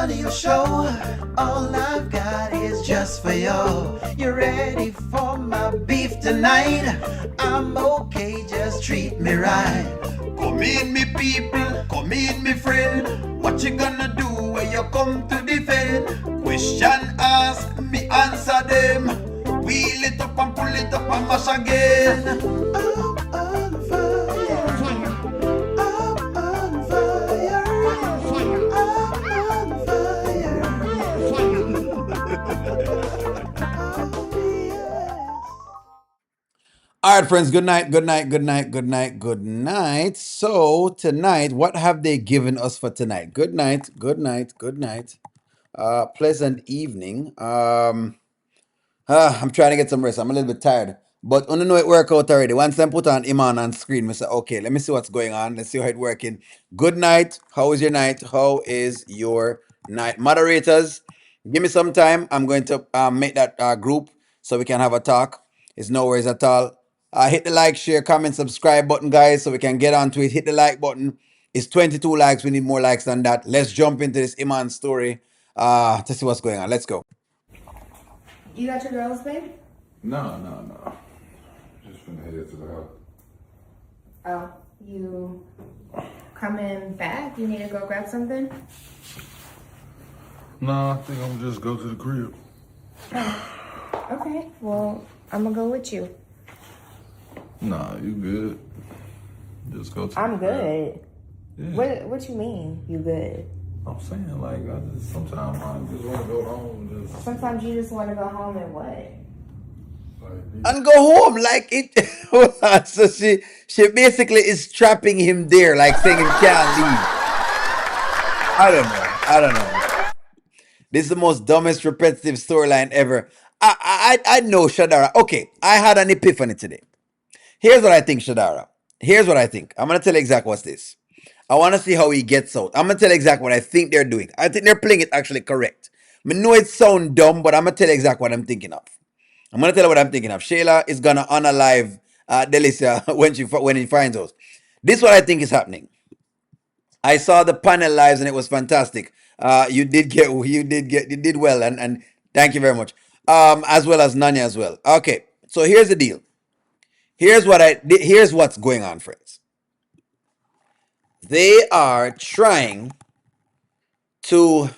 audio show. All I've got is just for you. You ready for my beef tonight? I'm okay, just treat me right. Come in, me people, come in, me friend. What you gonna do when you come to defend? Question ask, me answer them. Wheel it up and pull it up and mash again. I'm on fire. I'm on fire. I'm on fire. Oh, yes. All right, friends. Good night. Good night. Good night. Good night. Good night. So tonight, what have they given us for tonight? Good night. Good night. Good night. Pleasant evening. I'm trying to get some rest. I'm a little bit tired. But I don't know it work out already. Once I put on Iman on screen, I say, okay, let me see what's going on. Let's see how it's working. Good night. How is your night? How is your night? Moderators, give me some time. I'm going to make that group so we can have a talk. It's no worries at all. Hit the like, share, comment, subscribe button, guys, so we can get onto it. Hit the like button. It's 22 likes. We need more likes than that. Let's jump into this Iman story to see what's going on. Let's go. You got your girls, babe? No. Just finna head to the house. Oh, you coming back? You need to go grab something? No, I think I'm just go to the crib. Oh, okay. Well, I'm gonna go with you. Nah, you good. Just go to I'm the crib. good. Yeah. What you mean, you good? I'm saying, like, sometimes I just want to go home. Sometimes you just want to go home and what? And go home like it. So she basically is trapping him there, like saying he can't leave. I don't know. This is the most dumbest repetitive storyline ever. I know Shadara. Okay, I had an epiphany today. Here's what I think, Shadara. Here's what I think. I'm gonna tell you exactly what's this. I want to see how he gets out. I'm gonna tell you exactly what I think they're doing. I think they're playing it actually correct. I know it sounds dumb, but I'm gonna tell you exactly what I'm thinking of. I'm gonna tell you what I'm thinking of. Shayla is gonna honor live Delicia when he finds out. This is what I think is happening. I saw the panel lives and it was fantastic. You did well, and thank you very much. As well as Nanya as well. Okay, so here's the deal. Here's what's going on, friends. They are trying to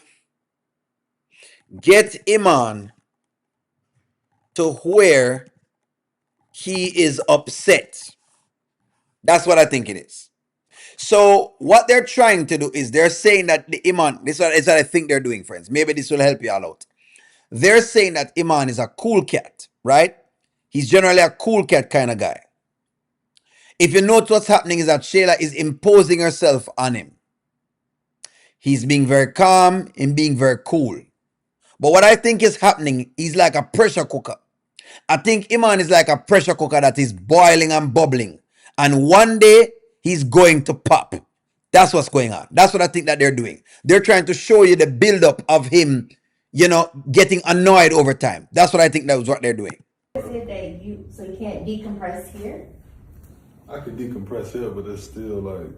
get Iman to where he is upset. That's what I think it is. So what they're trying to do is they're saying that the Iman, this is what I think they're doing, friends. Maybe this will help you all out. They're saying that Iman is a cool cat, right? He's generally a cool cat kind of guy. If you notice what's happening is that Shayla is imposing herself on him. He's being very calm and being very cool. But what I think is happening is like a pressure cooker. I think Iman is like a pressure cooker that is boiling and bubbling. And one day he's going to pop. That's what's going on. That's what I think that they're doing. They're trying to show you the buildup of him, getting annoyed over time. That's what I think that was what they're doing. Is it that so you can't decompress here? I could decompress here, but it's still like,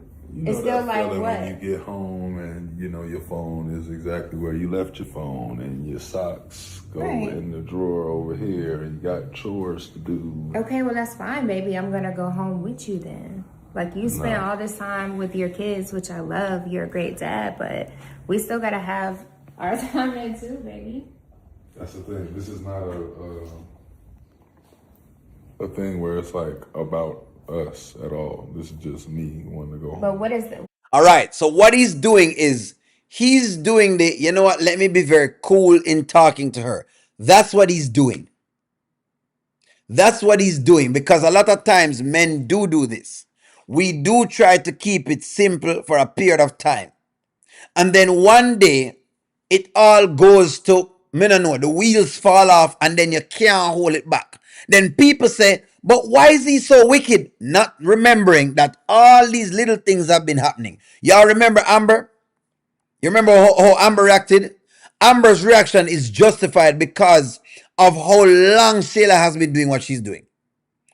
It's still like what? when you get home and your phone is exactly where you left your phone, and your socks go in the drawer over here, and you got chores to do. Okay, well that's fine, baby. I'm gonna go home with you then. Like you spent all this time with your kids, which I love. You're a great dad, but we still gotta have our time there too, baby. That's the thing. This is not a thing where it's like about us at all. This is just me wanting to go home. But what is the All right. So what he's doing is he's doing you know what? Let me be very cool in talking to her. That's what he's doing. That's what he's doing, because a lot of times men do this. We do try to keep it simple for a period of time. And then one day it all goes to, I don't know, the wheels fall off and then you can't hold it back. Then people say, but why is he so wicked? Not remembering that all these little things have been happening. Y'all remember Amber? You remember how Amber reacted? Amber's reaction is justified because of how long Shayla has been doing what she's doing.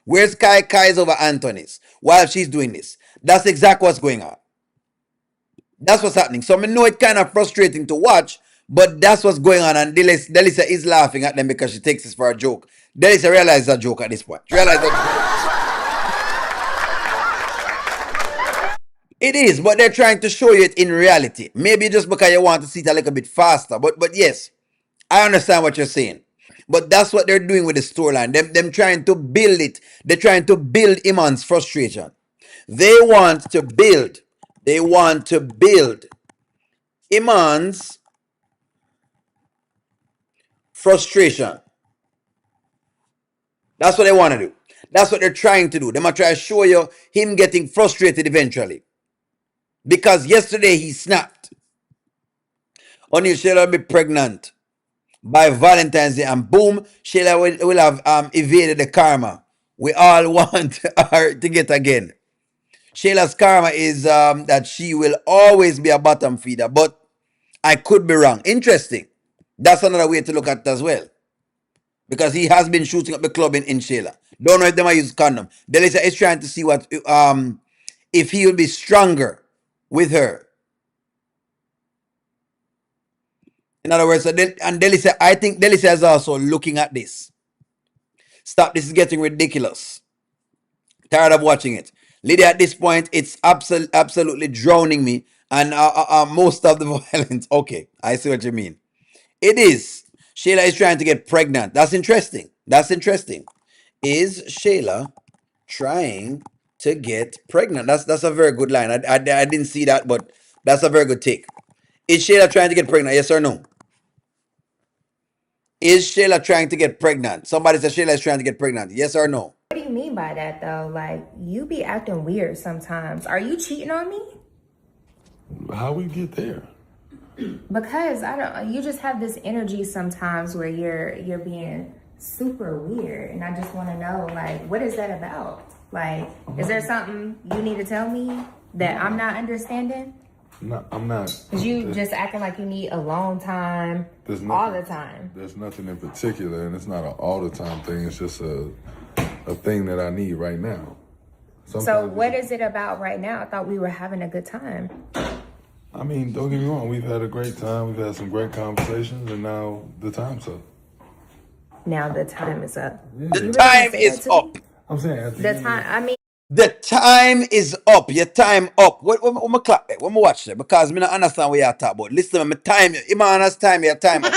Where's Kai? Kai's over Anthony's while she's doing this. That's exactly what's going on. That's what's happening. So I know it's kind of frustrating to watch But that's what's going on, and Delicia is laughing at them because she takes this for a joke. Delicia realizes a joke at this point. She realizes that it is, but they're trying to show you it in reality. Maybe just because you want to see it a little bit faster. But yes, I understand what you're saying. But that's what they're doing with the storyline. Them trying to build it. They're trying to build Iman's frustration. They want to build. They want to build Iman's frustration. That's what they want to do. That's what they're trying to do. They might try to show you him getting frustrated eventually. Because yesterday he snapped. Only Shayla will be pregnant by Valentine's Day, and boom, Shayla will have evaded the karma. We all want her to get again. Shayla's karma is that she will always be a bottom feeder, but I could be wrong. Interesting. That's another way to look at it as well. Because he has been shooting up the club in Shayla. Don't know if they might use condom. Delicia is trying to see what if he will be stronger with her. In other words, and Delicia, I think Delicia is also looking at this. Stop, this is getting ridiculous. Tired of watching it. Lydia, at this point, it's absolutely drowning me. And most of the violence. Okay, I see what you mean. It is. Shayla is trying to get pregnant. That's interesting. That's interesting. Is Shayla trying to get pregnant? That's a very good line. I didn't see that, but that's a very good take. Is Shayla trying to get pregnant? Yes or no? Is Shayla trying to get pregnant? Somebody said Shayla is trying to get pregnant. Yes or no? What do you mean by that though? Like, you be acting weird sometimes. Are you cheating on me? How we get there? Because I don't, you just have this energy sometimes where you're being super weird, and I just want to know, like, what is that about? Like, is there something you need to tell me that I'm not understanding? No, I'm not. Cause you just acting like you need alone time all the time. There's nothing in particular, and it's not an all the time thing. It's just a thing that I need right now. So what is it about right now? I thought we were having a good time. I mean, don't get me wrong. We've had a great time. We've had some great conversations, and now the time's up. Now the time is up. Yeah. The time is up. I'm saying at The time. I mean, The time is up. Your time up. What my clock there? What me watch there? Because me not understand what you talk about. Listen to me, time. Iman has time. Your time up.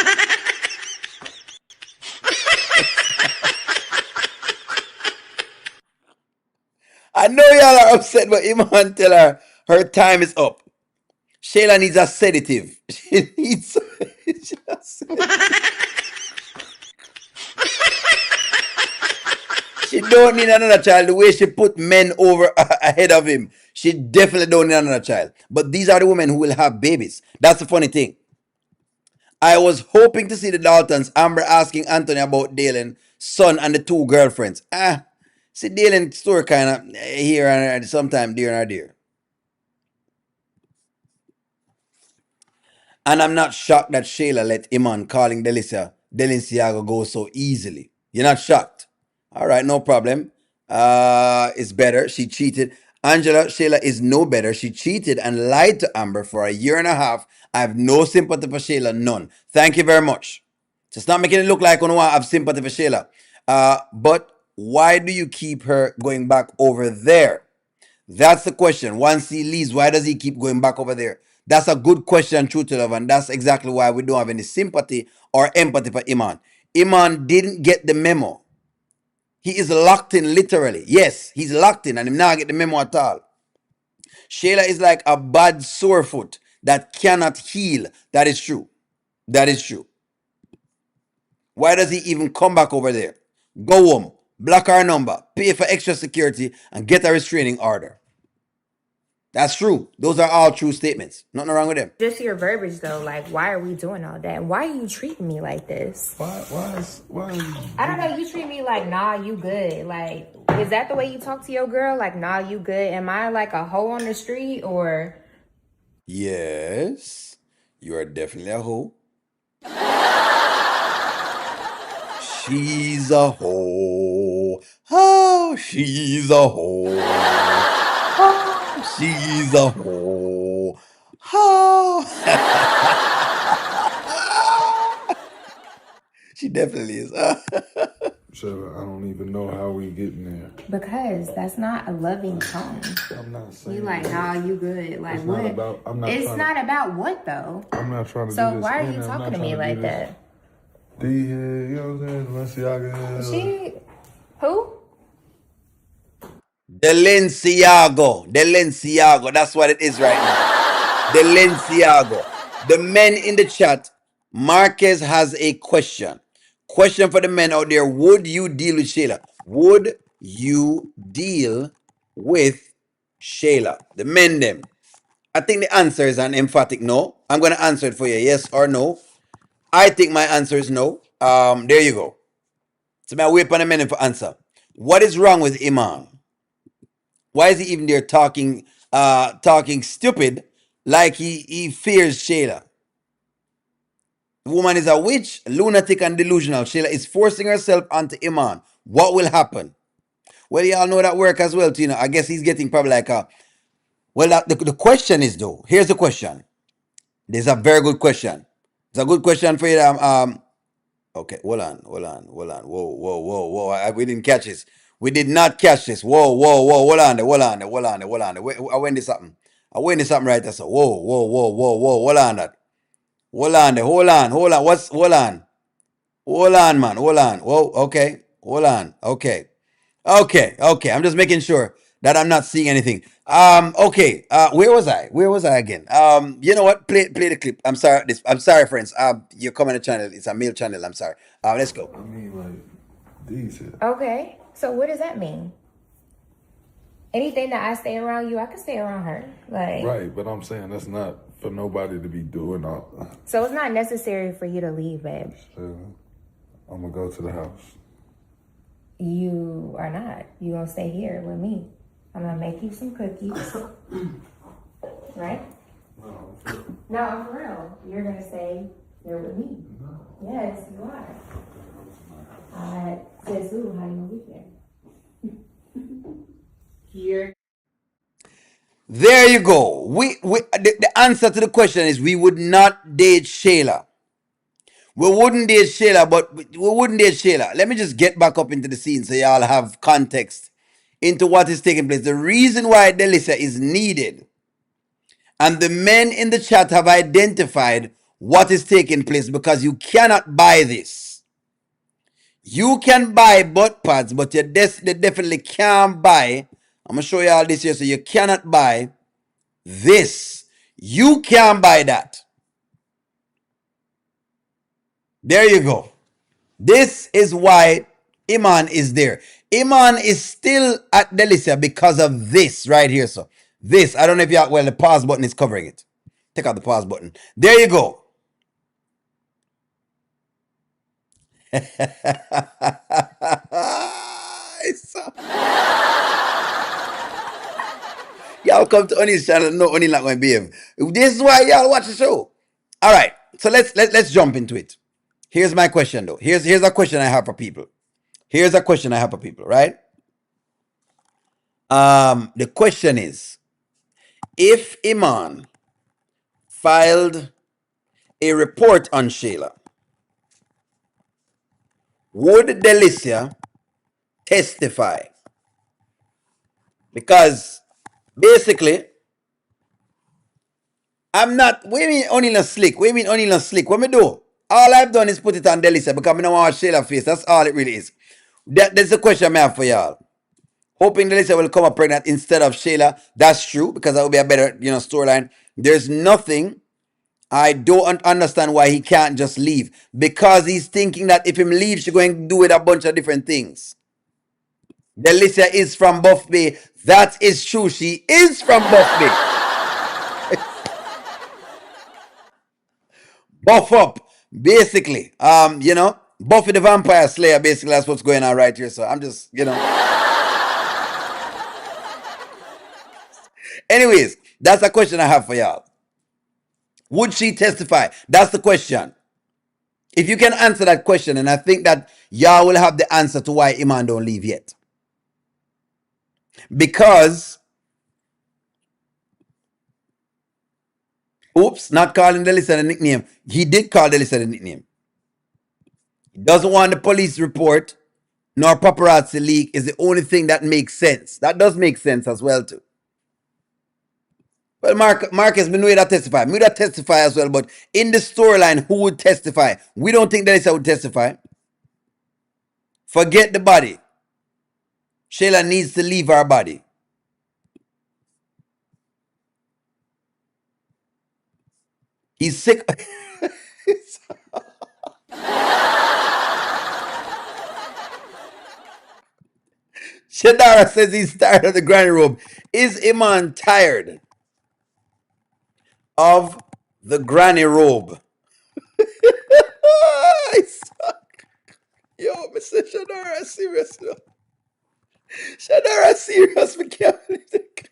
I know y'all are upset, but Iman tell her her time is up. Shayla needs a sedative. She needs a sedative. She don't need another child. The way she put men over ahead of him, she definitely don't need another child. But these are the women who will have babies. That's the funny thing. I was hoping to see the Daltons, Amber asking Anthony about Dalen's son and the two girlfriends. See Dalen's story kind of here and sometime there and there. And I'm not shocked that Shayla let Iman calling Delicia go so easily. You're not shocked? All right, no problem. It's better. She cheated. Angela, Shayla is no better. She cheated and lied to Amber for a year and a half. I have no sympathy for Shayla, none. Thank you very much. Just not making it look like I don't have sympathy for Shayla. But why do you keep her going back over there? That's the question. Once he leaves, why does he keep going back over there? That's a good question, true to love, and that's exactly why we don't have any sympathy or empathy for Iman. Iman didn't get the memo. He is locked in literally. Yes, he's locked in and he not get the memo at all. Shayla is like a bad sore foot that cannot heal. That is true. That is true. Why does he even come back over there? Go home, block our number, pay for extra security, and get a restraining order. That's true. Those are all true statements. Nothing wrong with them. just your verbiage though. Like, why are we doing all that? Why are you treating me like this? Why? I don't know. You treat me like, nah, you good. Like, is that the way you talk to your girl? Like, nah, you good. Am I like a hoe on the street or? Yes, you are definitely a hoe. She's a hoe. Oh, she's a hoe. Oh, she's a hoe. Oh. She definitely is. Shayla, I don't even know how we getting there. Because that's not a loving tone. I'm not saying You like, nah, you good. Like it's what? not about. I'm not. It's trying not to, about what though. I'm not trying to So do this. why are And you I'm talking not to me trying to like do this. that? D head, you know what I'm saying? Balenciaga. She who? Delinciago. Delinciago. That's what it is right now. Delinciago. The men in the chat, Marquez has a question. Question for the men out there. Would you deal with Shayla? Would you deal with Shayla? The men them. I think the answer is an emphatic no. I'm going to answer it for you. Yes or no. I think my answer is no. There you go. So I wait for the men for answer. What is wrong with Iman? Why is he even there talking stupid like he fears Shayla? The woman is a witch, lunatic, and delusional. Shayla is forcing herself onto Iman. What will happen? Well, y'all know that work as well, Tina. I guess he's getting probably like a. Well, the question is though. Here's the question. This is a very good question. It's a good question for you. Okay, hold on. Whoa. We didn't catch this. We did not catch this. Whoa. Hold on. I went this something. I went this something right there. So whoa. Hold on that. Hold on. Hold on? Hold on, man. Hold on. Whoa, okay. Hold on. Okay. I'm just making sure that I'm not seeing anything. Okay. Where was I? Where was I again? You know what? Play the clip. I'm sorry. I'm sorry, friends. You're coming to channel. It's a male channel. I'm sorry. Let's go. I mean, like these here. Okay. So what does that mean? Anything that I stay around you, I can stay around her. Like Right, but I'm saying that's not for nobody to be doing all. so it's not necessary for you to leave, babe. Shayla, I'm gonna go to the house. You are not. You gonna stay here with me. I'm gonna make you some cookies. Right? No, I'm for real. You're gonna stay here with me. No. Yes, you are. I said, Sue, how you gonna get there? You're There you go. The answer to the question is we would not date Shayla. We wouldn't date Shayla, but we wouldn't date Shayla. Let me just get back up into the scene so y'all have context into what is taking place. The reason why Delicia is needed, and the men in the chat have identified what is taking place because you cannot buy this. You can buy butt pads, but you definitely can't buy. I'm gonna show you all this here. So you cannot buy this. You can't buy that. There you go. This is why Iman is there. Iman is still at Delicia because of this right here. So this, I don't know if you well, the pause button is covering it. Take out the pause button. There you go. Y'all come to Oni's channel, no Oni not going to behave. This is why y'all watch the show. All right, so let's jump into it. Here's my question though. Here's a question I have for people. Right? The question is, if Iman filed a report on Shayla, would Delicia testify? Because basically, I'm not. What do you mean only not slick? What do you mean only not slick? What me do? All I've done is put it on Delicia because I don't want to Shayla face. That's all it really is. That's the question I have for y'all. Hoping Delicia will come up pregnant instead of Shayla. That's true because that would be a better, storyline. There's nothing. I don't understand why he can't just leave. Because he's thinking that if him leave, she's going to do with a bunch of different things. Delicia is from Buff Bay. That is true. She is from Buff Bay. Buff up. Basically. Buffy the Vampire Slayer, basically, that's what's going on right here. So I'm just, Anyways, that's a question I have for y'all. Would she testify? That's the question. If you can answer that question, and I think that y'all will have the answer to why Iman don't leave yet. Because, oops, not calling Delicia the nickname. He did call Delicia the nickname. He doesn't want the police report nor paparazzi leak is the only thing that makes sense. That does make sense as well too. Well, Marcus, we know that testify. Me that testify as well, but in the storyline, who would testify? We don't think Delicia would testify. Forget the body. Shayla needs to leave our body. He's sick. Shadara says he's tired of the granny robe. Is Iman tired of the granny robe? Yo, Mr. Shadara, serious. Shadara, serious. We can't believe it.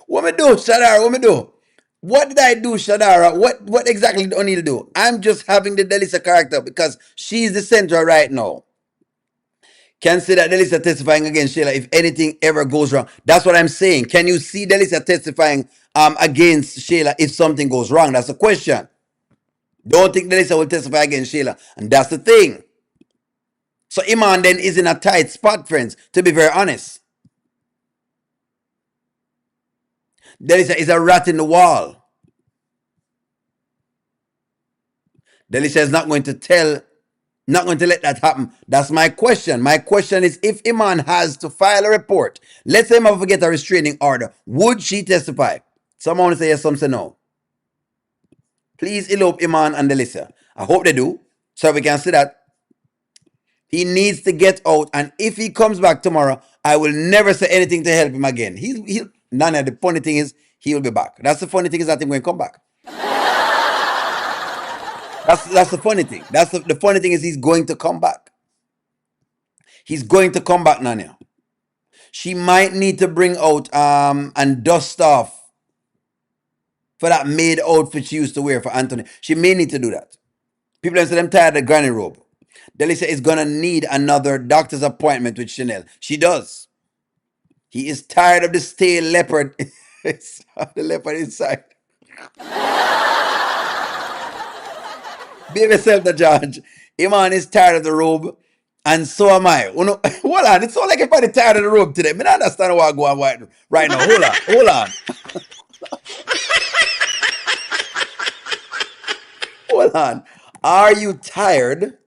What me do, Shadara? What me do? What did I do, Shadara? What exactly do I need to do? I'm just having the Delicia character because she's the center right now. Can say that Delicia testifying against Shayla if anything ever goes wrong. That's what I'm saying. Can you see Delicia testifying against Shayla if something goes wrong? That's the question. Don't think Delicia will testify against Shayla. And that's the thing. So Iman then is in a tight spot, friends, to be very honest. Delicia is a rat in the wall. Delicia is not going to tell, not going to let that happen. That's my question. My question is if Iman has to file a report, let's say Iman forget a restraining order, would she testify? Some want to say yes, some say no. Please elope Iman and Delicia. I hope they do, so we can see that. He needs to get out, and if he comes back tomorrow, I will never say anything to help him again. He'll None of the funny thing is he will be back. That's the funny thing is that he's going to come back. That's the funny thing. The funny thing is he's going to come back. He's going to come back, Nanya. She might need to bring out and dust off for that maid outfit she used to wear for Anthony. She may need to do that. People have said I'm tired of the granny robe. Delicia is gonna need another doctor's appointment with Chanel. She does. He is tired of the stale leopard. The leopard inside. Baby yourself the judge. Iman is tired of the robe. And so am I. Oh, no, hold on. It's all like everybody tired of the robe today. I don't understand what I go on right now. Hold on. Hold on. Hold on. Are you tired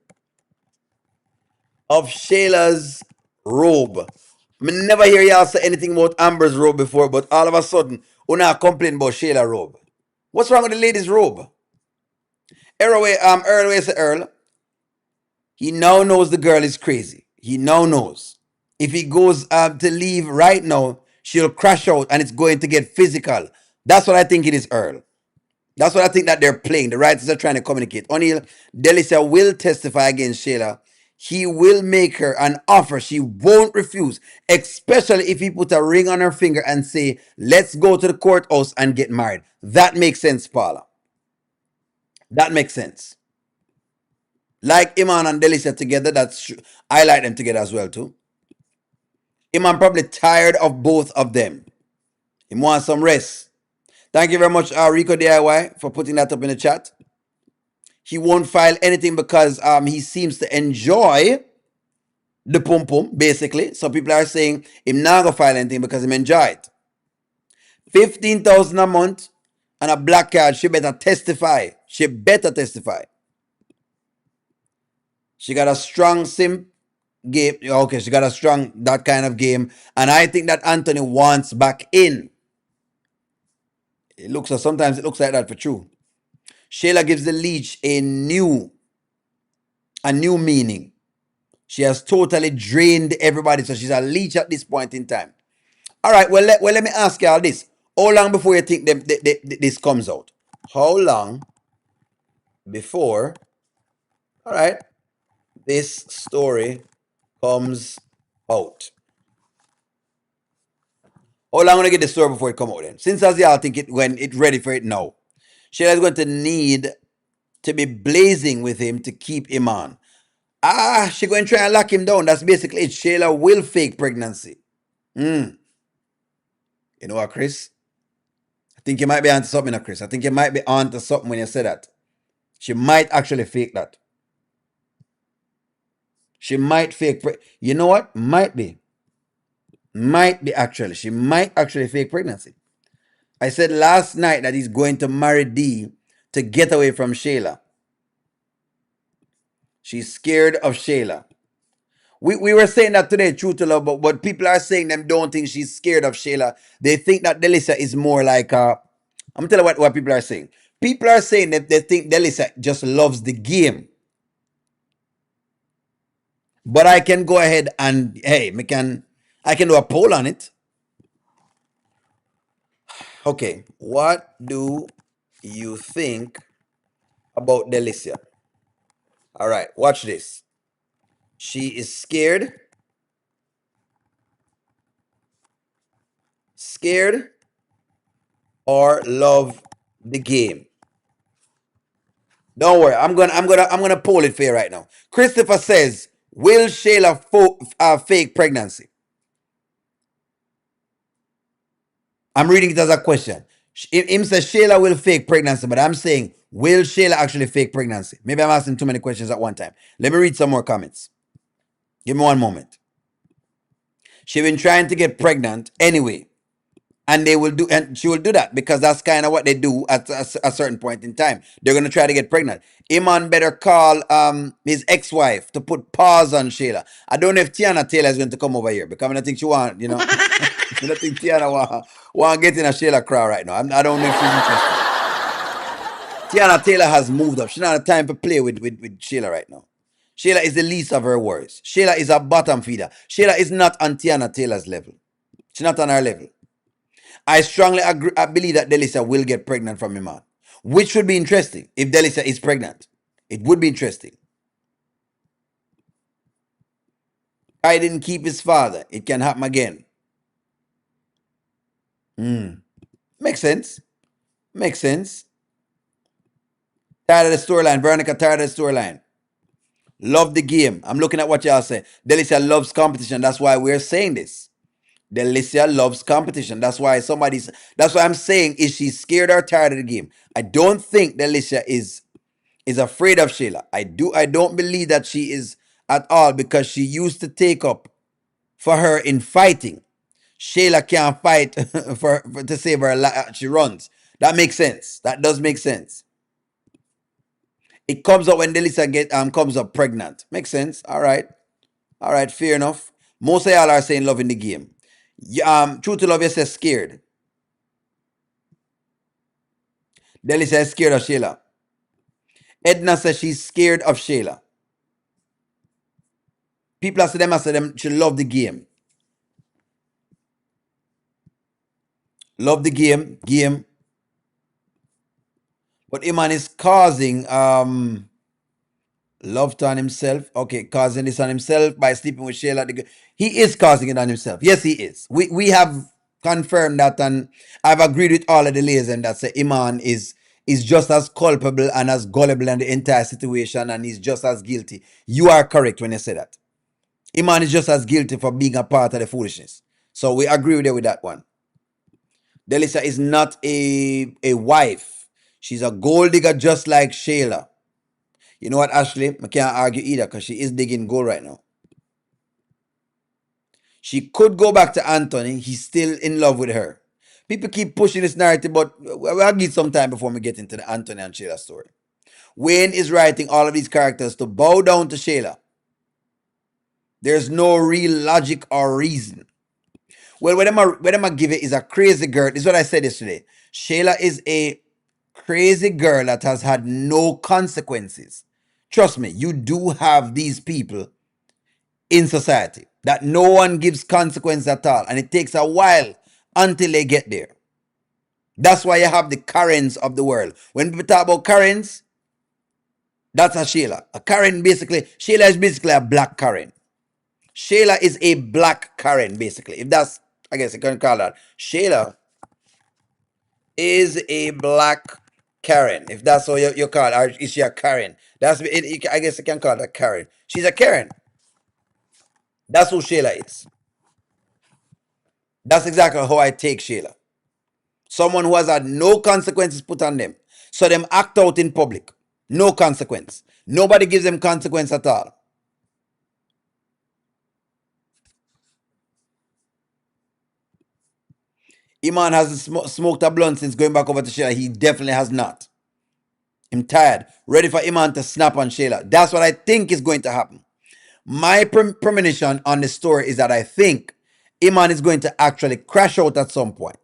of Shayla's robe? I never hear y'all say anything about Amber's robe before, but all of a sudden, we now complain about Shayla's robe. What's wrong with the lady's robe? Earl say Earl. He now knows the girl is crazy. He now knows. If he goes to leave right now, she'll crash out and it's going to get physical. That's what I think it is, Earl. That's what I think that they're playing. The writers are trying to communicate. O'Neill, Delicia will testify against Shayla. He will make her an offer she won't refuse, especially if he put a ring on her finger and say, let's go to the courthouse and get married. That makes sense, Paula. That makes sense. Like Iman and Delicia together, I like them together as well too. Iman probably tired of both of them. He wants some rest. Thank you very much, Rico DIY, for putting that up in the chat. He won't file anything because he seems to enjoy the pum pum, basically. So people are saying him not gonna file anything because him enjoy it. 15,000 a month and a black card. She better testify. She better testify. She got a strong sim game. Okay, she got a strong that kind of game, and I think that Anthony wants back in. Sometimes it looks like that for true. Shayla gives the leech a new meaning. She has totally drained everybody, so she's a leech at this point in time. All right, well, let me ask y'all this. How long before you think this comes out? How long before, all right, this story comes out? How long gonna get the story before it come out then? Since as y'all think it when it's ready for it now. Shayla's going to need to be blazing with him to keep him on. She going to try and lock him down. That's basically it. Shayla will fake pregnancy. You know what, Chris? I think you might be onto something, Chris. I think you might be onto something when you say that. She might actually fake that. She might fake. You know what? Might be. Might be actually. She might actually fake pregnancy. I said last night that he's going to marry D to get away from Shayla. She's scared of Shayla. We were saying that today, true to love, but people are saying them don't think she's scared of Shayla. They think that Delicia is more like I'm telling you what people are saying. People are saying that they think Delicia just loves the game. But I can go ahead and hey, I can do a poll on it. Okay, what do you think about Delicia? All right, watch this. She is scared, or love the game. Don't worry, I'm gonna poll it for you right now. Christopher says, "Will Shayla fake pregnancy?" I'm reading it as a question. Him says Shayla will fake pregnancy, but I'm saying, will Shayla actually fake pregnancy? Maybe I'm asking too many questions at one time. Let me read some more comments. Give me one moment. She been trying to get pregnant anyway, and she will do that because that's kind of what they do at a certain point in time. They're gonna try to get pregnant. Iman better call his ex-wife to put pause on Shayla. I don't know if Tiana Taylor is going to come over here because I don't think she want, I don't think Tiana want get in a Shayla crowd right now. I don't know if she's interested. Tiana Taylor has moved up. She don't have time to play with Shayla right now. Shayla is the least of her worries. Shayla is a bottom feeder. Shayla is not on Tiana Taylor's level. She's not on her level. I strongly agree. I believe that Delicia will get pregnant from Iman, which would be interesting if Delicia is pregnant. It would be interesting. I didn't keep his father. It can happen again. Makes sense. Makes sense. Tired of the storyline. Veronica, tired of the storyline. Love the game. I'm looking at what y'all say. Delicia loves competition. That's why we're saying this. Delicia loves competition. That's why I'm saying, is she scared or tired of the game? I don't think Delicia is afraid of Shayla. I don't believe that she is at all, because she used to take up for her in fighting. Shayla can't fight for to save her life. She runs. That makes sense. That does make sense. It comes up when Delicia comes up pregnant. Makes sense. All right. All right, fair enough. Most of y'all are saying love in the game. True to love, you say scared. Delicia is scared of Shayla. Edna says she's scared of Shayla. People are saying them she love the game. Love the game. But Iman is causing love to on himself. Okay, causing this on himself by sleeping with Shayla. He is causing it on himself. Yes, he is. We have confirmed that, and I've agreed with all of the ladies and that say Iman is just as culpable and as gullible in the entire situation, and he's just as guilty. You are correct when you say that. Iman is just as guilty for being a part of the foolishness. So we agree with you with that one. Delicia is not a wife. She's a gold digger just like Shayla. You know what, Ashley? I can't argue either because she is digging gold right now. She could go back to Anthony. He's still in love with her. People keep pushing this narrative, but I'll give some time before we get into the Anthony and Shayla story. Wayne is writing all of these characters to bow down to Shayla. There's no real logic or reason. Well, what I'm give it is a crazy girl. This is what I said yesterday. Shayla is a crazy girl that has had no consequences. Trust me, you do have these people in society that no one gives consequence at all, and it takes a while until they get there. That's why you have the Karens of the world. When people talk about Karens, that's a Shayla. Shayla is basically a black Karen. Shayla is a black Karen, basically. If that's, I guess you can call that. Shayla is a black Karen. If that's what you call her, is she a Karen? I guess you can call her Karen. She's a Karen. That's who Shayla is. That's exactly how I take Shayla. Someone who has had no consequences put on them. So them act out in public. No consequence. Nobody gives them consequence at all. Iman hasn't smoked a blunt since going back over to Shayla. He definitely has not. I'm tired. Ready for Iman to snap on Shayla. That's what I think is going to happen. My premonition on the story is that I think Iman is going to actually crash out at some point.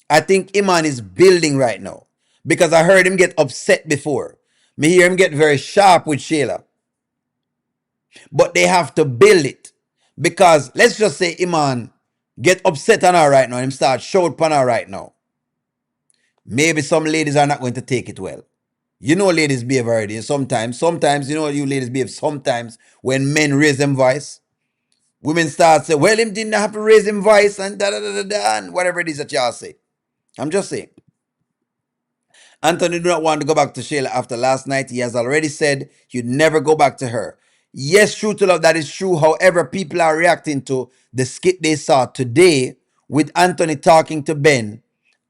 I think Iman is building right now because I heard him get upset before. Me hear him get very sharp with Shayla. But they have to build it because let's just say Iman get upset on her right now and him start shout on her right now. Maybe some ladies are not going to take it well. You know ladies behave already. Sometimes, you know you ladies behave sometimes when men raise them voice. Women start say, well, him didn't have to raise him voice and da da da da da and whatever it is that y'all say. I'm just saying. Anthony do not want to go back to Shayla after last night. He has already said he'd never go back to her. Yes, true to love, that is true. However, people are reacting to the skit they saw today with Anthony talking to Ben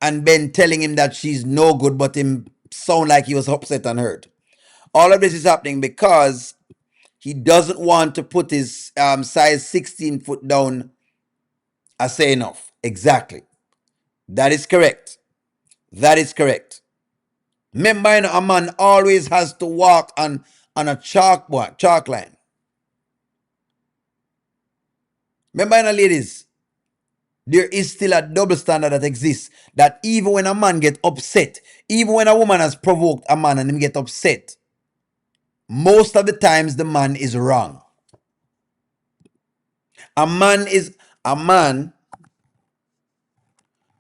and Ben telling him that she's no good, but him sound like he was upset and hurt. All of this is happening because he doesn't want to put his size 16 foot down. I say enough. Exactly. That is correct. That is correct. Remember, you know, a man always has to walk on a chalk line. Remember, you know, ladies, there is still a double standard that exists. That even when a man get upset, even when a woman has provoked a man and him get upset, most of the times the man is wrong. A man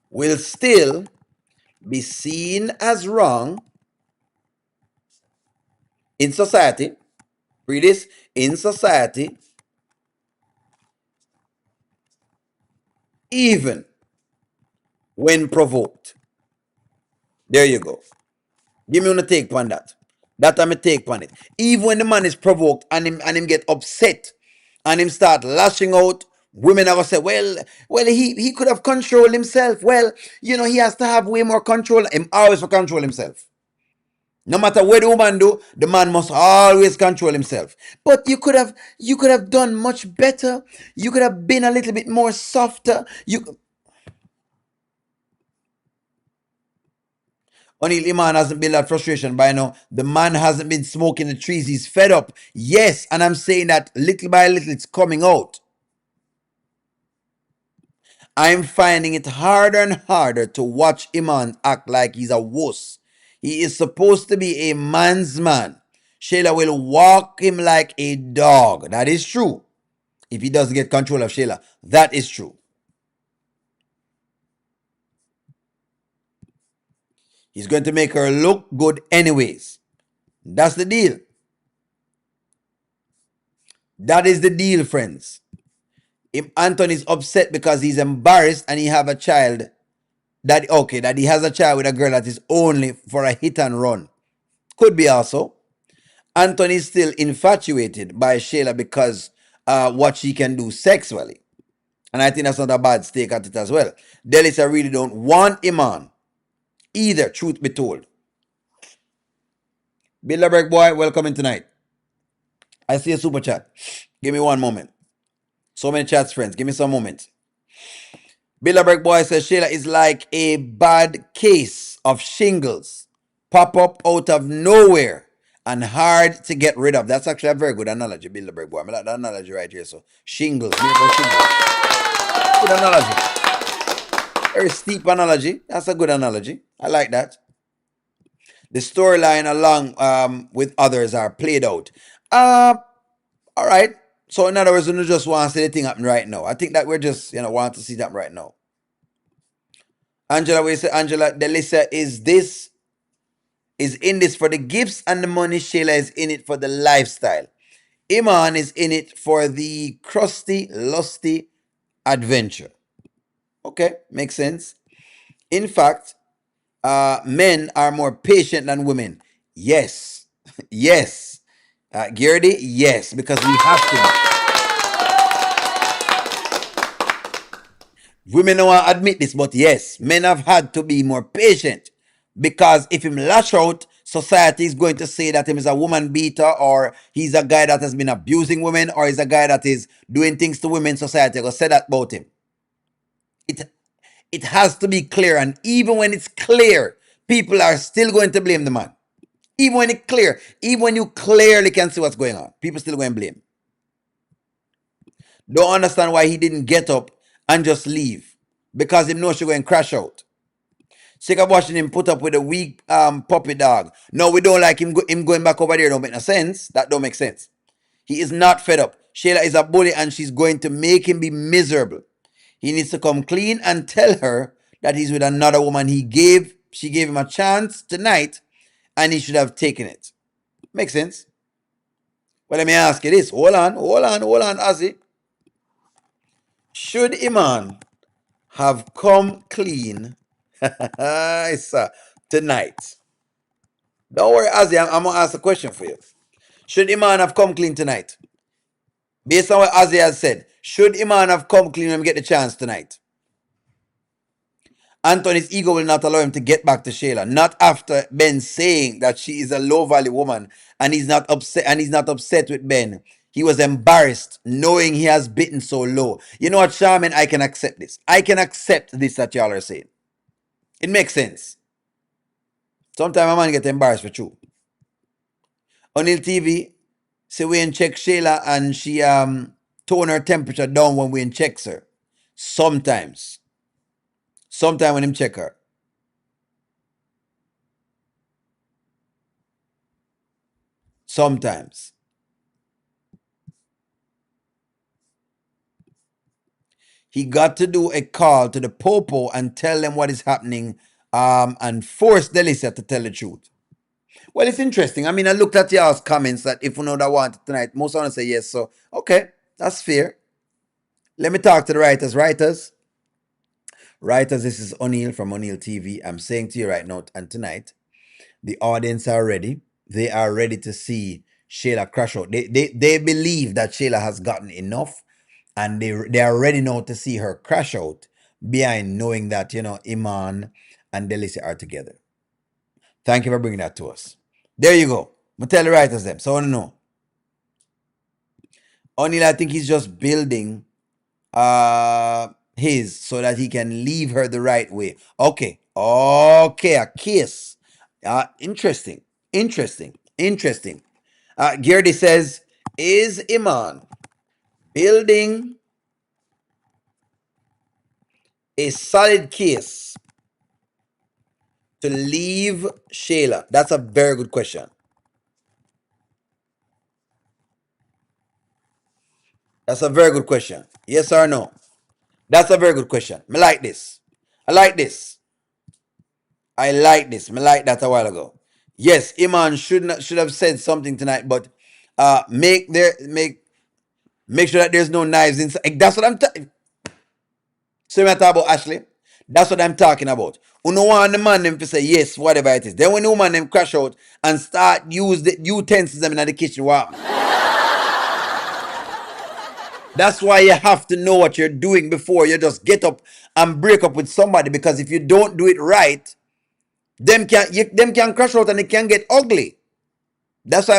will still be seen as wrong in society. Read this, in society, even when provoked. There you go. Give me on a take on that. That I'm a take on it. Even when the man is provoked and him get upset and him start lashing out, women are gonna say, well, he could have controlled himself. Well, you know, he has to have way more control. Him always for control himself. No matter what the woman do, the man must always control himself. But you could have done much better. You could have been a little bit more softer. O'Neal Iman hasn't been that frustration by now. The man hasn't been smoking the trees. He's fed up. Yes, and I'm saying that little by little it's coming out. I'm finding it harder and harder to watch Iman act like he's a wuss. He is supposed to be a man's man. Shayla will walk him like a dog. That is true. If he doesn't get control of Shayla, that is true. He's going to make her look good anyways. That's the deal. That is the deal, friends. If Anthony's upset because he's embarrassed and he have a child, that he has a child with a girl that is only for a hit and run. Could be also. Anthony's still infatuated by Shayla because what she can do sexually. And I think that's not a bad stake at it as well. Delicia really don't want Iman either, truth be told. Bilderberg boy, welcome in tonight. I see a super chat. Give me one moment. So many chats, friends. Give me some moment. Bilderberg boy says Shayla is like a bad case of shingles. Pop up out of nowhere and hard to get rid of. That's actually a very good analogy, Bilderberg boy. I like that analogy right here. So shingles. Good analogy. Very steep analogy. That's a good analogy. I like that. The storyline along with others are played out. All right. So in other words, we don't just want to see the thing happen right now. I think that we're just want to see that right now. Angela, we say Angela, Delicia is in this for the gifts and the money. Shayla is in it for the lifestyle. Iman is in it for the crusty, lusty adventure. Okay, makes sense. In fact, men are more patient than women. Yes. Yes. Gertie, yes, because we have to. Women don't want to admit this, but yes, men have had to be more patient. Because if him lash out, society is going to say that him is a woman beater, or he's a guy that has been abusing women, or he's a guy that is doing things to women. Society will say that about him. It has to be clear. And even when it's clear, people are still going to blame the man. Even when it's clear, even when you clearly can see what's going on, people still going to blame. Don't understand why he didn't get up and just leave. Because he knows she's going to crash out. Sick of watching him put up with a weak puppy dog. No, we don't like him going back over there. Don't make no sense. That don't make sense. He is not fed up. Shayla is a bully and she's going to make him be miserable. He needs to come clean and tell her that he's with another woman. She gave him a chance tonight and he should have taken it. Makes sense. Well, let me ask you this. Hold on, Ozzy. Should Iman have come clean tonight? Don't worry, Ozzy. I'm going to ask a question for you. Should Iman have come clean tonight? Based on what Ozzy has said, should Iman have come clean when we get the chance tonight? Anthony's ego will not allow him to get back to Shayla. Not after Ben saying that she is a low value woman and he's not upset with Ben. He was embarrassed knowing he has bitten so low. You know what, Charmin? I can accept this. I can accept this that y'all are saying. It makes sense. Sometimes a man get embarrassed for true. O'Neil TV, say we check Shayla and she tone her temperature down when we checks her. Sometimes. Sometimes when him check her. Sometimes. He got to do a call to the Popo and tell them what is happening and force Delicia to tell the truth. Well, it's interesting. I mean, I looked at y'all's comments that if you know that want it tonight, most of them say yes. So, okay, that's fair. Let me talk to the writers. Writers, this is O'Neil from O'Neil TV. I'm saying to you right now and tonight, the audience are ready. They are ready to see Shayla crash out. They believe that Shayla has gotten enough and they are ready now to see her crash out behind knowing that, Iman and Delicia are together. Thank you for bringing that to us. There you go. I'm tell the writers them. So I want to know. O'Neil, I think he's just building his so that he can leave her the right way. Okay. A kiss. Interesting. Gerdy says, is Iman building a solid case to leave Shayla? That's a very good question. That's a very good question. Yes or no? That's a very good question. I like this. I like that a while ago. Yes, Iman should have said something tonight, but make sure that there's no knives inside. That's what I'm talking. So when I talk about Ashley, that's what I'm talking about. You know want the man them to say yes, whatever it is. Then when the woman them crash out and start use the utensils them in the kitchen, what? That's why you have to know what you're doing before you just get up and break up with somebody. Because if you don't do it right, them can crash out and it can get ugly. That's why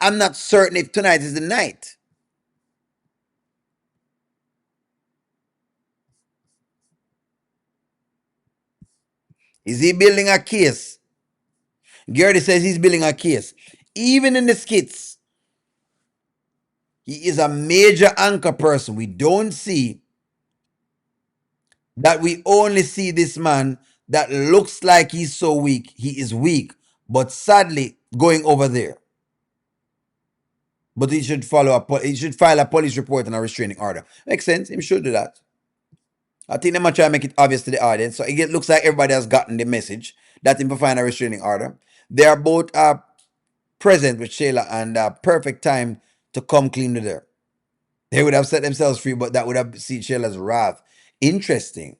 I'm not certain if tonight is the night. Is he building a case? Gertie says he's building a case. Even in the skits, he is a major anchor person. We don't see that. We only see this man that looks like he's so weak. He is weak, but sadly going over there. But he should file a police report and a restraining order. Makes sense. He should do that. I think they might try to make it obvious to the audience. So it looks like everybody has gotten the message that him find a restraining order. They are both present with Shayla and perfect time to come clean with her. They would have set themselves free, but that would have seen Shayla's wrath. Interesting.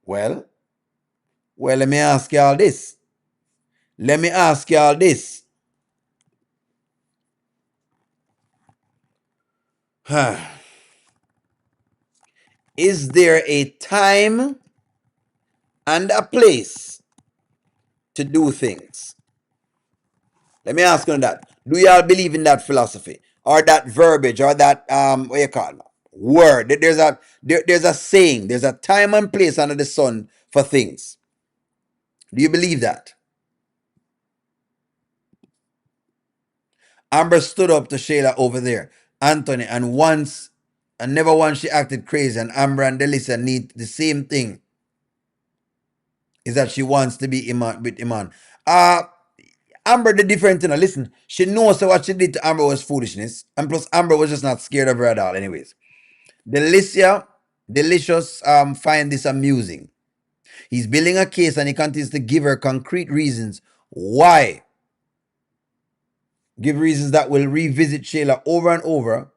Well, let me ask y'all this. Is there a time and a place to do things? Let me ask you that. Do y'all believe in that philosophy or that verbiage or that what you call it? word. There's a saying. There's a time and place under the sun for things. Do you believe that? Amber stood up to Shayla over there, Anthony, and never once she acted crazy. And Amber and Delicia need the same thing. Is that she wants to be Iman with Iman. Amber the different thing. Listen, she knows that what she did to Amber was foolishness. And plus Amber was just not scared of her at all anyways. Delicious find this amusing. He's building a case and he continues to give her concrete reasons why. Give reasons that will revisit Shayla over and over.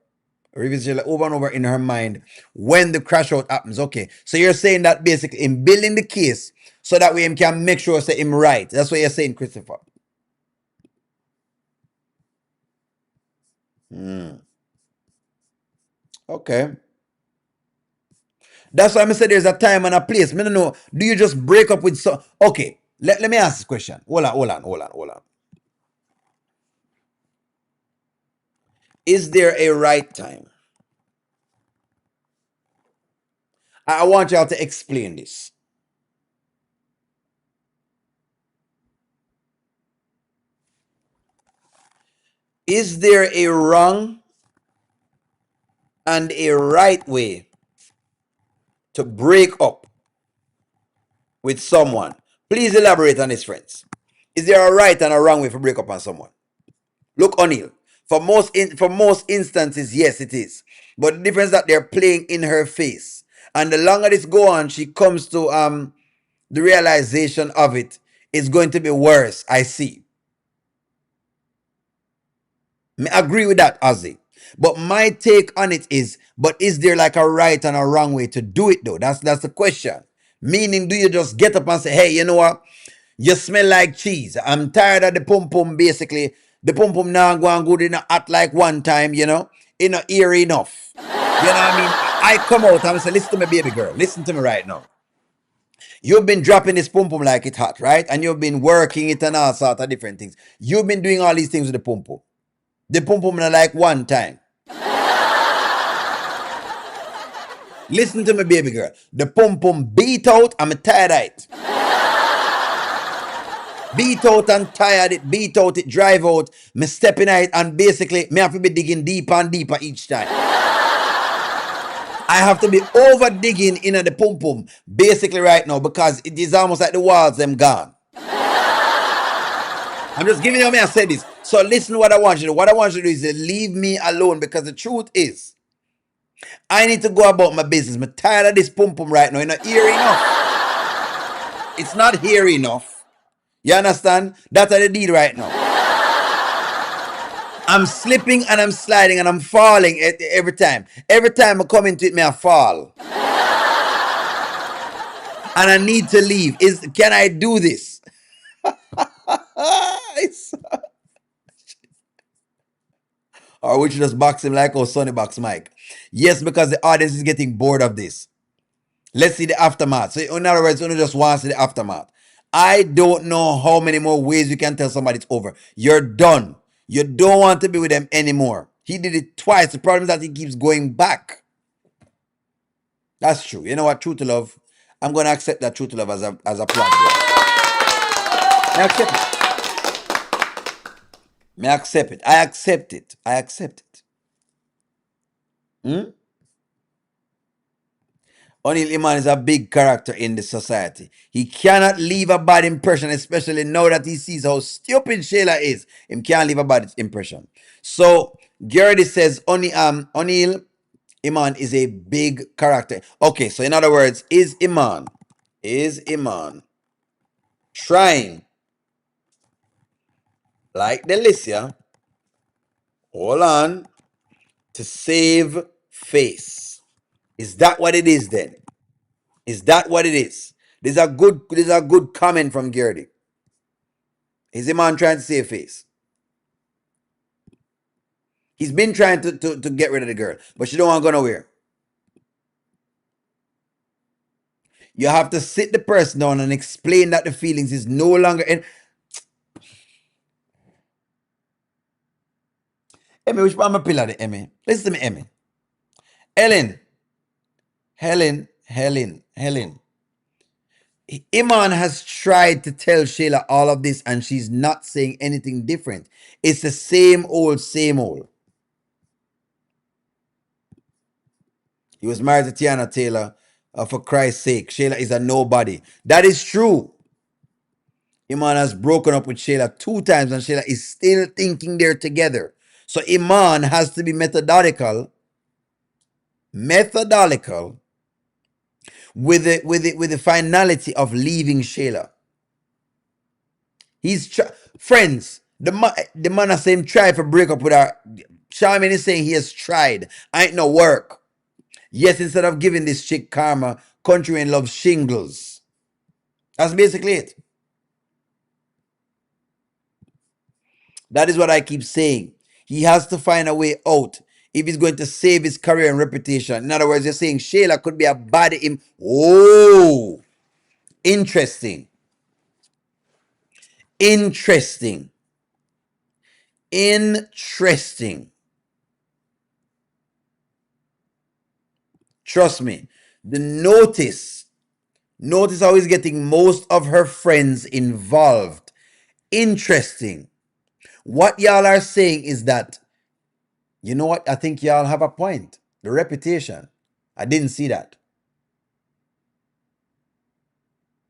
Revisit Shayla over and over in her mind when the crash out happens. Okay. So you're saying that basically in building the case so that way him can make sure say him right. That's what you're saying, Christopher. Okay. That's why I said there's a time and a place. I don't know. Do you just break up with so okay. Let me ask this question. Hold on. Is there a right time? I want y'all to explain this. Is there a wrong and a right way to break up with someone? Please elaborate on this, friends. Is there a right and a wrong way to break up on someone? Look, O'Neill. For most instances, yes, it is. But the difference that they're playing in her face, and the longer this go on, she comes to the realization of it is going to be worse. I see. I agree with that, Ozzy. But my take on it is, but is there like a right and a wrong way to do it though? That's the question. Meaning, do you just get up and say, hey, you know what? You smell like cheese. I'm tired of the pum pum, basically. The pum pum now go and good in a hot like one time, you know? In a ear enough. You know what I mean? I come out and say, listen to me, baby girl. Listen to me right now. You've been dropping this pum pum like it's hot, right? And you've been working it and all sorts of different things. You've been doing all these things with the pum pum. The pum pum not like one time. Listen to me, baby girl. The pum pum beat out, I'm tired of it. Beat out and tired it, beat out it, drive out, me step in it, and basically me have to be digging deeper and deeper each time. I have to be over digging in the pum pum basically right now because it is almost like the walls them gone. I'm just giving you me I said this. So listen to what I want you to do. What I want you to do is to leave me alone because the truth is I need to go about my business. I'm tired of this pum pum right now. You're not hearing enough. It's not here enough. You understand? That's what I did right now. I'm slipping and I'm sliding and I'm falling every time. Every time I come into it, I fall. And I need to leave. Can I do this? Or we should just box him like how Sonny box Mike. Yes, because the audience is getting bored of this. Let's see the aftermath. So in other words, only just want to see the aftermath. I don't know how many more ways you can tell somebody it's over. You're done. You don't want to be with them anymore. He did it twice. The problem is that he keeps going back. That's true. You know what? True to love. I'm going to accept that true to love as a plan. I accept it. I accept it. I accept it. I accept it. O'Neill Iman is a big character in the society. He cannot leave a bad impression, especially now that he sees how stupid Shayla is. He can't leave a bad impression. So Gertie says O'Neill Iman is a big character. Okay, so in other words, is Iman trying, like Delicia, hold on, to save face? Is that what it is then? Is that what it is? This is a good comment from Gertie. Is Iman trying to save face? He's been trying to get rid of the girl, but she don't want to go nowhere. You have to sit the person down and explain that the feelings is no longer in. Emmy, which part of my pillar the Emmy? Listen to me, Emmy. Helen, Helen. Iman has tried to tell Shayla all of this and she's not saying anything different. It's the same old, same old. He was married to Tiana Taylor. For Christ's sake, Shayla is a nobody. That is true. Iman has broken up with Shayla 2 times and Shayla is still thinking they're together. So Iman has to be methodical with the finality of leaving Shayla. Friends. The man has same tried to break up with her. Charmin is saying he has tried. Ain't no work. Yes, instead of giving this chick karma, Kountry Wayne loves shingles. That's basically it. That is what I keep saying. He has to find a way out if he's going to save his career and reputation. In other words, you're saying Shayla could be a bad him. Oh, interesting. Interesting. Interesting. Trust me. The notice how he's getting most of her friends involved. Interesting. What y'all are saying is that, you know what? I think y'all have a point. The reputation. I didn't see that.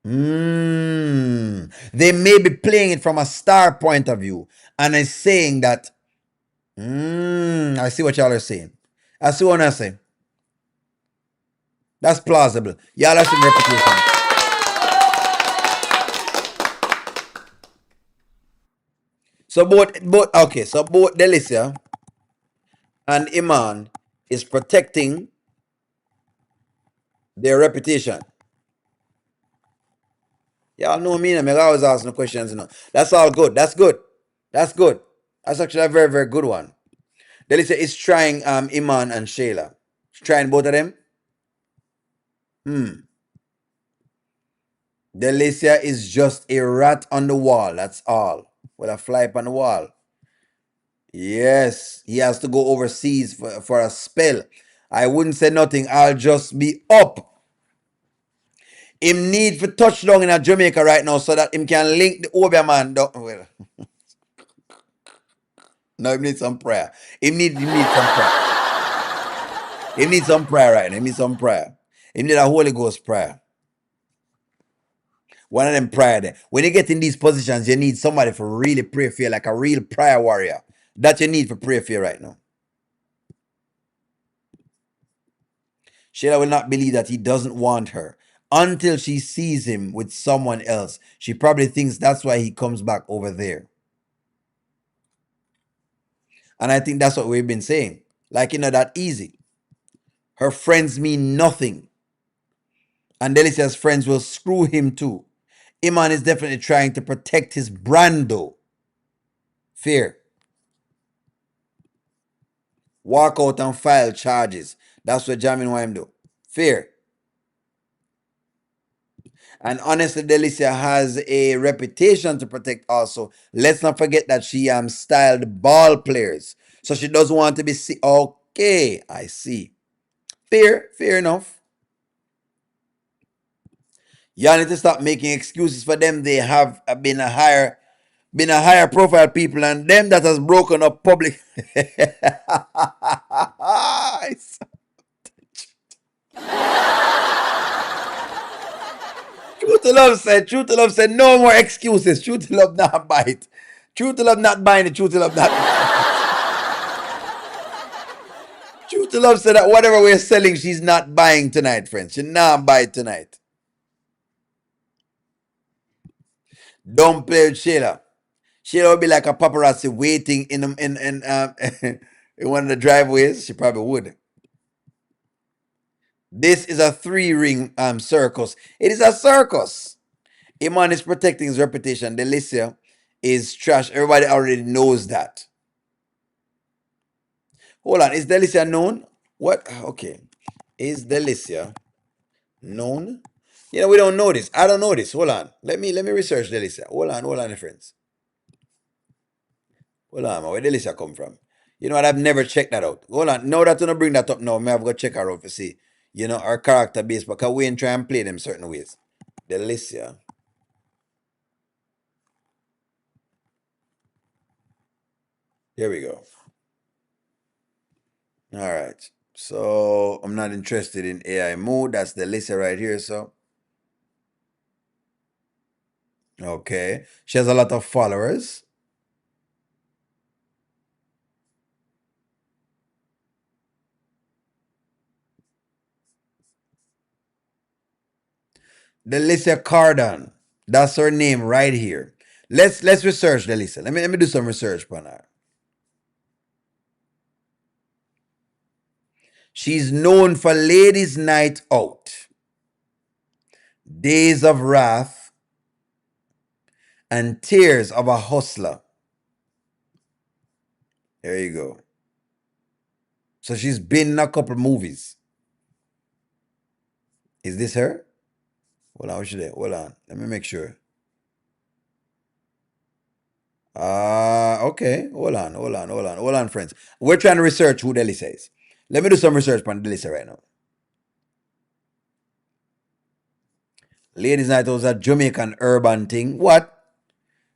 They may be playing it from a star point of view. And I'm saying that, I see what y'all are saying. I see what I'm saying. That's plausible. Y'all are saying reputation. So both Delicia and Iman is protecting their reputation. Y'all know me, I'm always asking the questions, That's all good. That's good. That's good. That's actually a very, very good one. Delicia is trying Iman and Shayla. She's trying both of them. Delicia is just a rat on the wall. That's all. With a fly up on the wall. Yes, he has to go overseas for a spell. I wouldn't say nothing. I'll just be up. Him need for touchdown in a Jamaica right now so that him can link the Obia man down. Well, no, he needs some prayer. He need some prayer. He needs some prayer right now. He needs some prayer. He need a Holy Ghost prayer. One of them prayer there. When you get in these positions, you need somebody for really pray for you, like a real prayer warrior. That you need for pray for you right now. Shayla will not believe that he doesn't want her until she sees him with someone else. She probably thinks that's why he comes back over there. And I think that's what we've been saying. Like, that easy. Her friends mean nothing. And Delicia's friends will screw him too. Iman is definitely trying to protect his brand though. Fear. Walk out and file charges. That's what Jamin want him do. Fear. And honestly, Delicia has a reputation to protect also. Let's not forget that she styled ball players. So she doesn't want to be okay, I see. Fair enough. Y'all need to stop making excuses for them. They have been a higher profile people, and them that has broken up public. True to love said, no more excuses. True to love not bite. True to love not buying it. True to love not. True to love said that whatever we're selling, she's not buying tonight, friends. She's not buying tonight. Don't play with Shayla. Shayla would be like a paparazzi waiting in in one of the driveways. She probably would. This is a 3-ring circus. It is a circus. Iman is protecting his reputation. Delicia is trash. Everybody already knows that. Hold on. Is Delicia known? What? Okay. Is Delicia known? We don't know this. I don't know this. Hold on. Let me research Delicia. Hold on, friends. Hold on, where Delicia come from? You know what? I've never checked that out. Hold on. Now that you don't bring that up now, I have to go check her out to see, you know, her character base because we ain't try and play them certain ways. Delicia. Here we go. All right. So I'm not interested in AI mode. That's Delicia right here. So okay. She has a lot of followers. Delicia Cardon. That's her name right here. Let's research Delicia. Let me do some research on her. She's known for Ladies' Night Out, Days of Wrath, and Tears of a Hustler. There you go. So she's been in a couple movies. Is this her? Hold on, what should I? Hold on. Let me make sure. Okay. Hold on, friends. We're trying to research who Delicia is. Let me do some research on Delicia right now. Ladies Night was a Jamaican urban thing. What?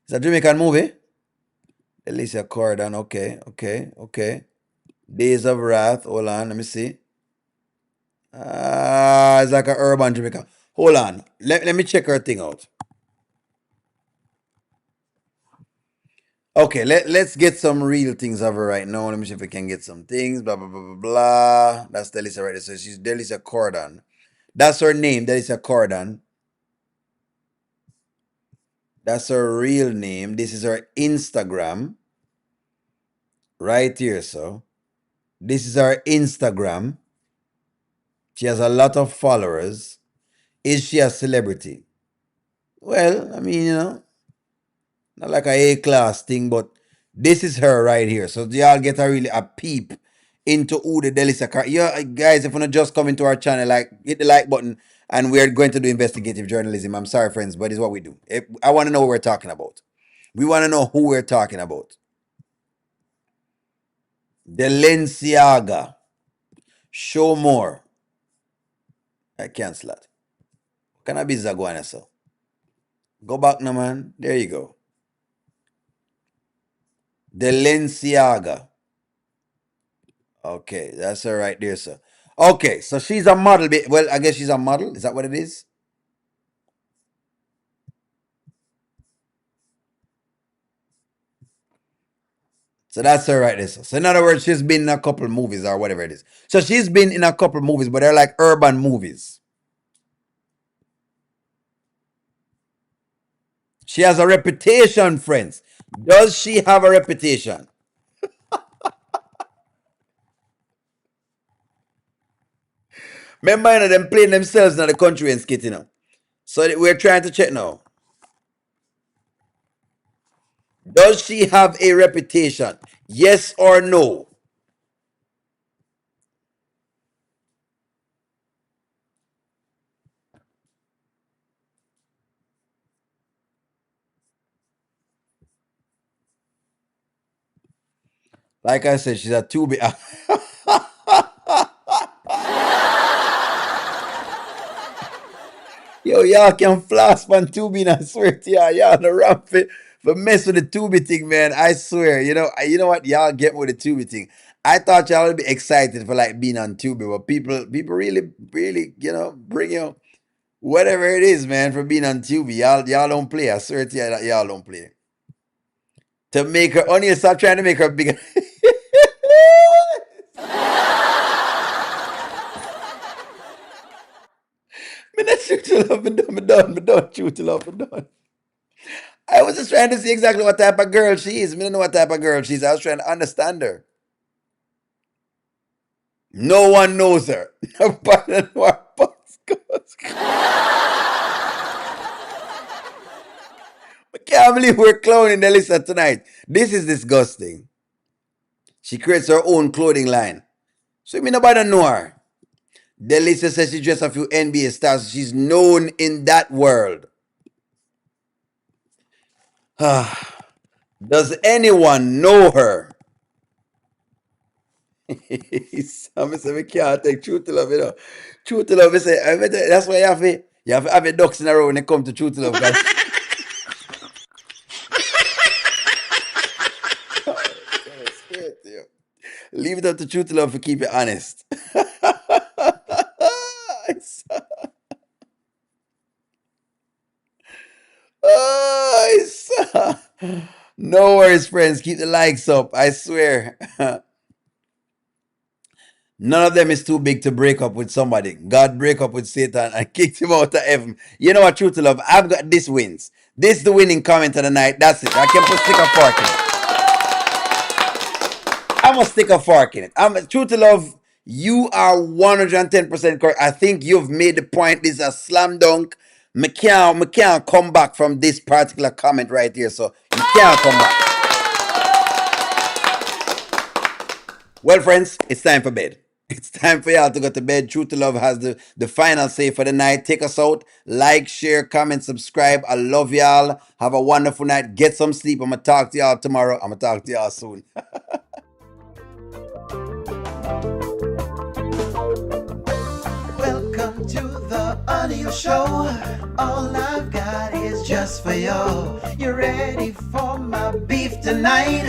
It's a Jamaican movie? Delicia Cordon. Okay. Days of Wrath. Hold on, let me see. It's like an urban Jamaican. Hold on. Let me check her thing out. Okay, let's get some real things of her right now. Let me see if we can get some things. Blah blah blah blah blah. That's Delicia right there. So she's Delicia Cordon. That's her name, Delicia Cordon. That's her real name. This is her Instagram. Right here, so. This is her Instagram. She has a lot of followers. Is she a celebrity? Well, I mean, you know, not like a A-class thing, but this is her right here. So y'all get a really a peep into who the Delicia car. Yeah, guys, if you not just come into our channel, like hit the like button, and we're going to do investigative journalism. I'm sorry, friends, but it's what we do. I want to know what we're talking about. We want to know who we're talking about. Delenciaga. Show more. I cancel that. Can I be Zaguana, so? Go back now, man. There you go. Delenciaga. Okay, that's her right there, sir. Okay, so she's a model. Well, I guess she's a model. Is that what it is? So that's her right there, sir. So in other words, she's been in a couple movies or whatever it is. So she's been in a couple movies, but they're like urban movies. She has a reputation, friends. Does she have a reputation? Remember, you know, them playing themselves in the country and skit, you know. So we're trying to check now. Does she have a reputation? Yes or no? Like I said, she's a 2B. Yo, y'all can floss man Tubi, I swear to y'all. Y'all the rap for mess with the Tubi thing, man. I swear. You know what? Y'all get with the Tubi thing. I thought y'all would be excited for like being on Tubi, but people really, you know, bring you whatever it is, man, for being on Tubi. Y'all don't play. I swear to you that y'all don't play. To make her only stop trying to make her bigger. Me not shoot to love, me done, shoot to love, me done. I was just trying to see exactly what type of girl she is. Me don't know what type of girl she is. I was trying to understand her. No one knows her. Nobody knows her. I can't believe we're cloning Delicia tonight. This is disgusting. She creates her own clothing line. So me nobody know her. Delicia says she dressed a few NBA stars. She's known in that world. Does anyone know her? Some say we can't take truth to love, you know. Truth to love, you say, that's why you have to have your ducks in a row when it comes to truth to love, guys. Leave it up to truth to love to keep it honest. No worries, friends. Keep the likes up. I swear. None of them is too big to break up with somebody. God break up with Satan and kicked him out of heaven. You know what, truth to love? I've got this wins. This is the winning comment of the night. That's it. I can put stick a fork in it. I'm gonna stick a fork in it. Truth to love. You are 110% correct. I think you've made the point. This is a slam dunk. Me can't come back from this particular comment right here. So you can't come back. Well, friends, it's time for bed. It's time for y'all to go to bed. True to Love has the final say for the night. Take us out. Like, share, comment, subscribe. I love y'all. Have a wonderful night. Get some sleep. I'm going to talk to y'all tomorrow. I'm going to talk to y'all soon. Welcome to the audio show. All I've got is just for you. You ready for my beef tonight?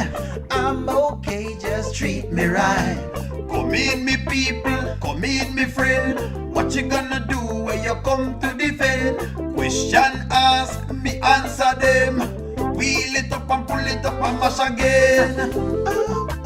I'm okay, just treat me right. Come in, me people, come in, me friend. What you gonna do when you come to defend? Question ask, me answer them. Wheel it up and pull it up and mash again. Oh.